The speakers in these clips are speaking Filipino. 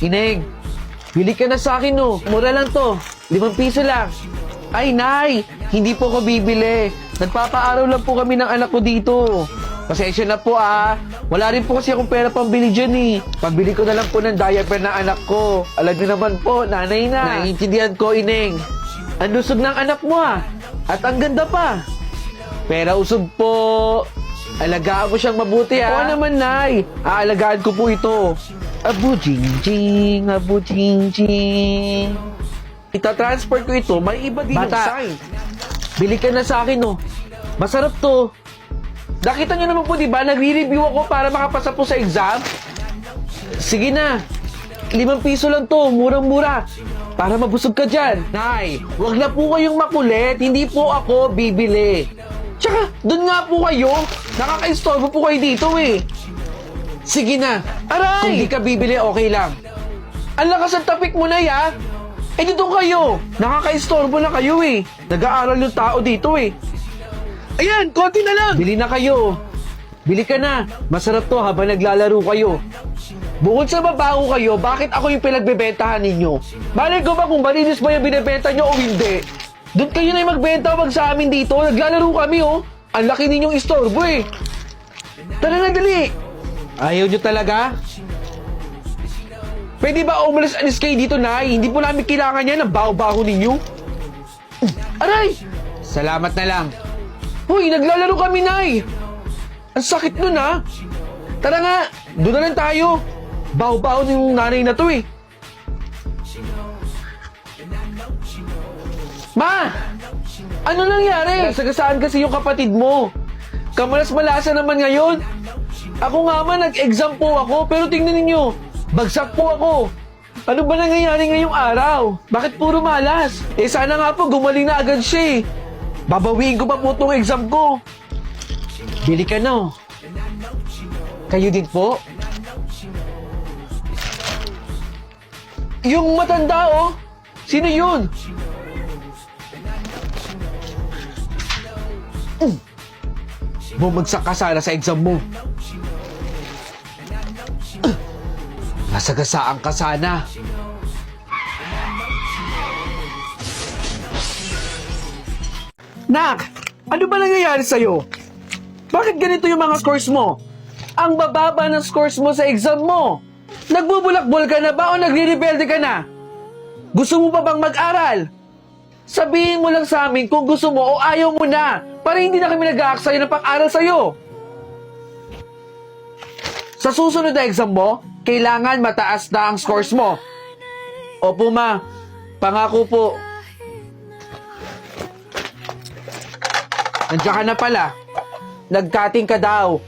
Ineng, bili ka na sa akin, no. Mura lang to. 5 piso lang. Ay, Nay, hindi po ko bibili. Nagpapaaraw lang po kami ng anak ko dito. Pasensya na po, ah. Wala rin po kasi akong pera pambili dyan, eh. Pambili ko na lang po ng diaper ng anak ko. Alam niyo naman po, nanay na. Naiintindihan ko, Ineng. Ang lusog ng anak mo, ah. At ang ganda pa. Pera usog po. Alagaan mo siyang mabuti, ah. Oo naman, Nay. Aalagaan ko po ito. Abu jing abu jing. Ita-transfer ko ito, may iba din yung sign. Bili ka na sa akin, no. Masarap to. Nakita nyo naman po, di ba? Nagre-review ako para makapasa po sa exam. Sige na. 5 piso lang to, murang-mura. Para mabusog ka dyan. Nay, wag na po kayong makulit. Hindi po ako bibili. Tsaka, dun nga po kayo. Nakaka-istorbo po kayo dito, eh. Sige na. Aray! Kung di ka bibili, okay lang. Ang lakas ang tapik mo, Nay, ah. Eh, dito kayo. Nakaka-istorbo na kayo, eh. Nag-aaral yung tao dito, eh. Ayan, konti na lang. Bili na kayo. Bili ka na. Masarap to habang naglalaro kayo. Bukod sa babaho kayo, bakit ako yung pinagbebentahan ninyo? Malay ko ba kung malinis ba yung binibenta nyo o hindi? Doon kayo na yung magbenta, wag sa amin dito. Naglalaro kami, oh. Ang laki ninyong istorbo, eh. Tara na, dali. Ayaw nyo talaga? Pwede ba umalis-alis kayo dito, Nay? Hindi po namin kailangan yan ang baho-baho ninyo. Aray! Salamat na lang. Hoy, naglalaro kami, Nay. Ang sakit nun, ha? Tara nga, doon na lang tayo. Baho-baho ng nanay na to, eh. Ma! Ano nangyari? Nasagasaan kasi yung kapatid mo. Kamalas-malasa naman ngayon. Ako nga man, nag-exam po ako, pero tingnan ninyo, bagsak po ako. Ano ba nangyayari ngayong araw? Bakit puro malas? Eh sana nga po, gumaling na agad siya, eh. Babawiin ko pa po itong exam ko. Bili ka na. Kayo din po? Yung matanda, oh. Sino yun? Bumagsak ka sana sa exam mo. Nasagasaan ka sana. Nak, ano ba nangyayari sa'yo? Bakit ganito yung mga scores mo? Ang bababa ng scores mo sa exam mo. Nagbubulakbol ka na ba o nagre-rebelde ka na? Gusto mo pa bang mag-aral? Sabihin mo lang sa amin kung gusto mo o ayaw mo na para hindi na kami nag-aaksaya ng pang-aral sa'yo. Sa susunod na exam mo, kailangan mataas na ang scores mo. Opo, ma. Pangako po. Nandiyan ka na pala. Nag-cutting ka daw.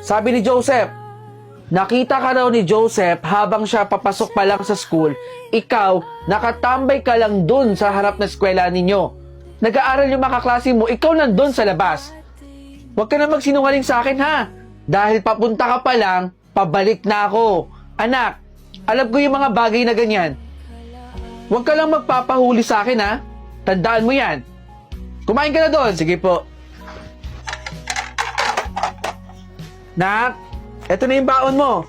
Sabi ni Joseph, nakita ka raw ni Joseph habang siya papasok pa lang sa school. Ikaw, nakatambay ka lang dun sa harap na eskwela ninyo. Nag-aaral yung mga kaklase mo, ikaw nandun sa labas. Huwag ka na magsinungaling sa akin, ha? Dahil papunta ka pa lang, pabalik na ako. Anak, alam ko yung mga bagay na ganyan. Huwag ka lang magpapahuli sa akin, ha? Tandaan mo yan. Kumain ka na doon. Sige po. Nak, eto na yung baon mo.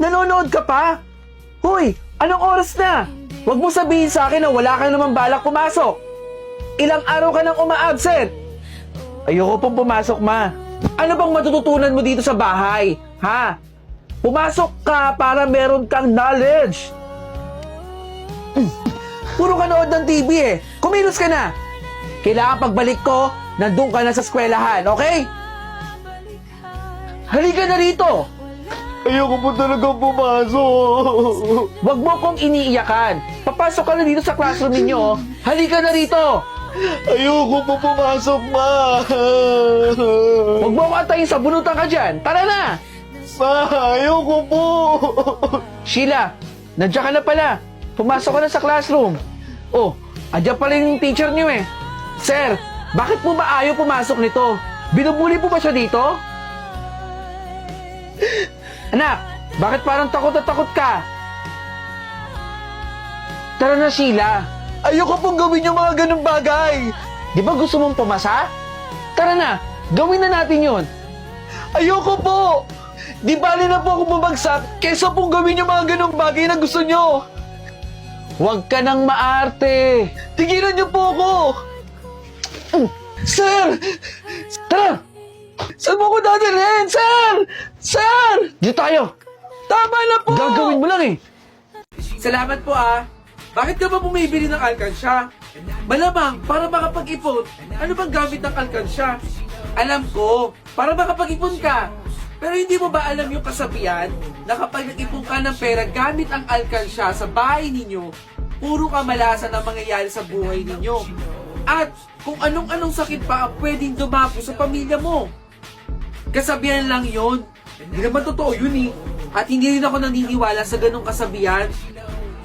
Nanonood ka pa? Hoy, anong oras na? Huwag mo sabihin sa akin na wala ka naman balak pumasok. Ilang araw ka nang uma-absent. Ayoko pong pumasok, ma. Ano bang matututunan mo dito sa bahay? Ha? Pumasok ka para meron kang knowledge. Puro ka nood ng TV, eh. Kumilos ka na. Kailangan pagbalik ko, nandun ka na sa eskwelahan, okay? Halika na rito. Ayoko po talaga pumasok. Huwag mo kong iniiyakan. Papasok ka na dito sa classroom ninyo. Halika na rito. Ayoko po pumasok, ma. Huwag mo ko antayin sa bunutan ka dyan. Tara na. Ma, ayoko po. Sheila, nandiyan ka na pala. Pumasok ka na sa classroom. Oh, andyan pala yung teacher niyo, eh. Sir, bakit po ba ayaw pumasok nito? Binubuli po ba siya dito? Anak, bakit parang takot na takot ka? Tara na, Sheila. Ayoko pong gawin yung mga ganung bagay. Di ba gusto mong pumasa? Tara na, gawin na natin yun. Ayoko po. Di bali na po ako bumagsak kesa pong gawin yung mga ganong bagay na gusto nyo. Huwag ka nang maarte. Tigilan niyo po ako. Sir! Tara! Saan mo ko dadalhin? Sir! Sir! Dito tayo. Tama na po! Gagawin mo lang eh. Salamat po ah. Bakit ka ba bumibili ng alkansya? Malamang, para makapag-ipon, ano bang gamit ng alkansya? Alam ko, para makapag-ipon ka. Pero hindi mo ba alam yung kasabihan na kapag nag-ipon ka ng pera gamit ang alkansya sa bahay ninyo, puro kamalasan ang mangyayari sa buhay ninyo. At kung anong-anong sakit pa ang pwedeng dumapo sa pamilya mo. Kasabihan lang yon. Hindi naman totoo yun eh. At hindi rin ako naniniwala sa ganong kasabihan.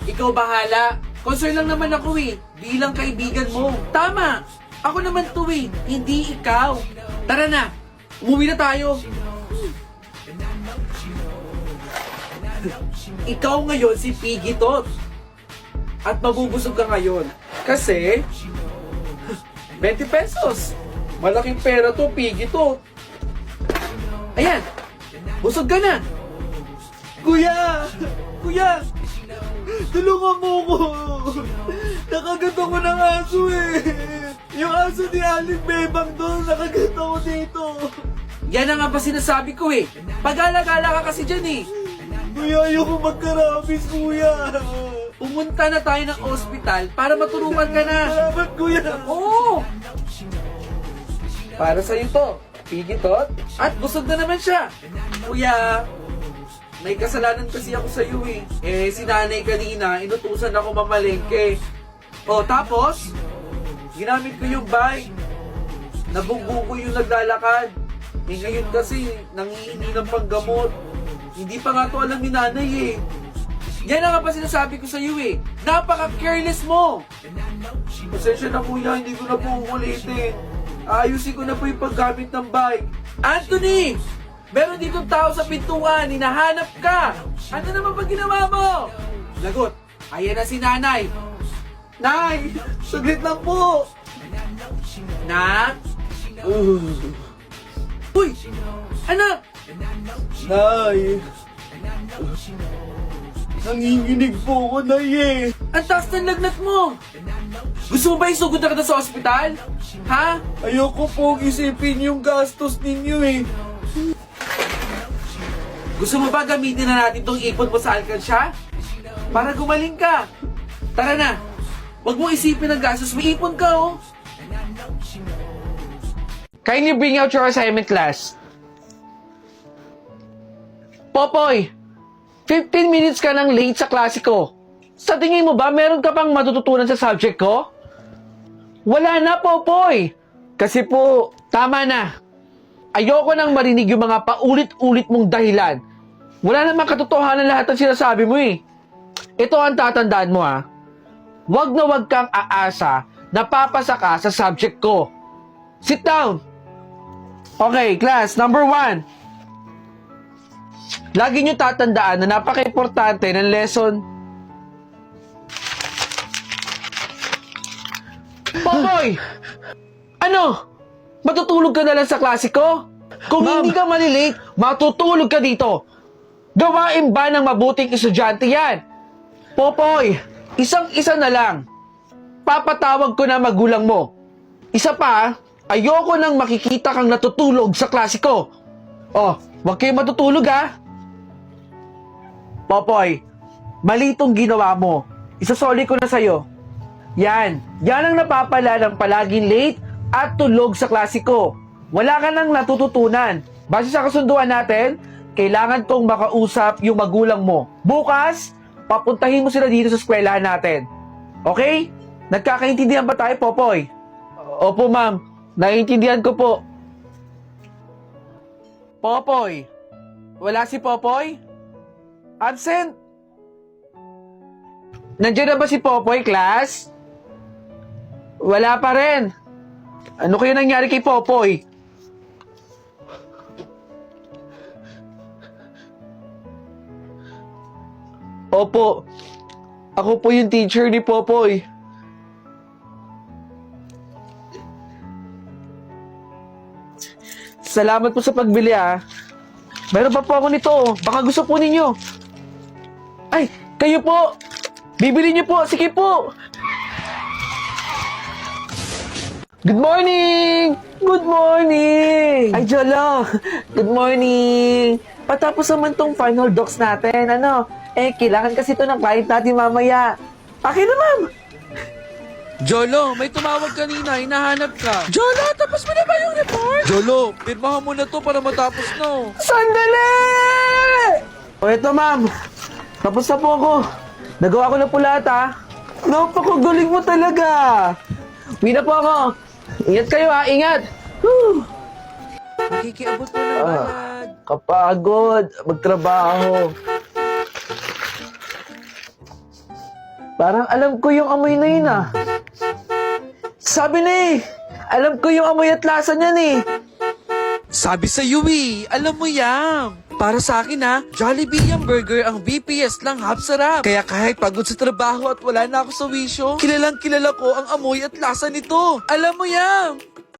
Ikaw bahala. Concern lang naman ako eh. Bilang kaibigan mo. Tama. Ako naman to eh. Hindi ikaw. Tara na. Umuwi na tayo. Ikaw ngayon si Piggy Tot. At mabubusog ka ngayon. Kasi 20 pesos. Malaking pera to, Piggy Tot. Ayan. Busog ka na. Kuya! Kuya! Tulungan mo ko! Nakagat ako ng aso eh! Yung aso ni Aling Bebang doon, nakagat ako dito! Yan na nga ba sinasabi ko eh! Pag-alagala ka kasi dyan eh! Kuya, ayoko magkarabis, kuya! Pumunta na tayo ng ospital para matulungan ka na! Salamat, kuya! Oo! Para sa'yo to, Piggy Tot. At busog na naman siya! Kuya, may kasalanan kasi ako sa iyo eh. Si nanay kanina, inutusan ako mamalengke. O, tapos, ginamit ko yung bike. Nabunggo ko yung naglalakad. Ngayon kasi, nangihingi ng panggamot. Hindi pa nga to alam ni nanay eh. Yan ang nga pa sinasabi ko sa iyo eh. Napaka-careless mo. Pasensya na kuya, hindi ko na po uulitin. Ayusin ko na po yung paggamit ng bike. Anthony! Meron ditong tao sa pintuan, hinahanap ka! Ano naman ba ginawa mo? Lagot, ayan na si nanay. Nay, saglit lang po. Na? Uy, anak! Nay, nanginginig po ako, Nay eh. Ang taas ng lagnat mo. Gusto mo ba isugod na kita sa ospital? Ha? Ayoko pong isipin yung gastos ninyo eh. Gusto mo ba gamitin na natin tong ipon mo sa alkansya? Para gumaling ka. Tara na. Huwag mo isipin ang gastos. May ipon ka, oh. Kindly bring out your assignment, class. Popoy, 15 minutes ka nang late sa klase ko. Sa tingin mo ba, meron ka pang matututunan sa subject ko? Wala na, Popoy. Kasi po, tama na. Ayoko nang marinig yung mga paulit-ulit mong dahilan. Wala namang katotohanan lahat ng sinasabi mo eh. Ito ang tatandaan mo ha. Wag na wag kang aasa na papasa ka sa subject ko. Sit down. Okay, class, number 1. Lagi nyo tatandaan na napaka-importante ng lesson. Popoy! Ano? Matutulog ka na lang sa klase ko? Kung hindi ka malilate, matutulog ka dito. Gawain ba ng mabuting estudyante yan? Popoy, isang-isa na lang. Papatawag ko na magulang mo. Isa pa, ayoko nang makikita kang natutulog sa klase ko. Oh, wag kayong matutulog ha. Popoy, mali itong ginawa mo. Isasoli ko na sa'yo. Yan ang napapala ng palaging late at tulog sa klase ko. Wala ka nang natututunan. Base sa kasunduan natin, kailangan kong makausap yung magulang mo. Bukas, papuntahin mo sila dito sa eskwelahan natin. Okay? Nagkakaintindihan ba tayo, Popoy? Opo, ma'am. Naiintindihan ko po. Popoy. Wala si Popoy? Absent. Nandiyan na ba si Popoy, class? Wala pa rin. Ano kaya nangyari kay Popoy? Opo. Ako po yung teacher ni Popoy. Salamat po sa pagbili ah. Meron pa po ako nito. Baka gusto po ninyo. Ay, kayo po. Bibili niyo po. Sige po. Good morning! Good morning! Ay, Jolo! Good morning! Patapos naman tong final docs natin, ano? Kailangan kasi ito ng client natin mamaya. Akin na, ma'am! Jolo, may tumawag kanina, hinahanap ka. Jolo, tapos mo na ba yung report? Jolo, pirmahan mo na to para matapos na. Sandali! O, eto, ma'am. Tapos na po ako. Nagawa ko na po lahat, ha? Napakagaling mo talaga! Uwi na po ako. Ingat kayo, ha? Ingat! Whew. Makikiabot mo ng bayad. Kapagod. Magtrabaho. Parang alam ko yung amoy na yun, ah. Sabi na eh. Alam ko yung amoy at lasa niyan eh. Sabi sa eh, alam mo yan. Para sa akin ha, Jollibee yung burger ang BPS lang hapsarap. Kaya kahit pagod sa trabaho at wala na ako sa wisyo, kilalang kilala ko ang amoy at lasa nito. Alam mo yan.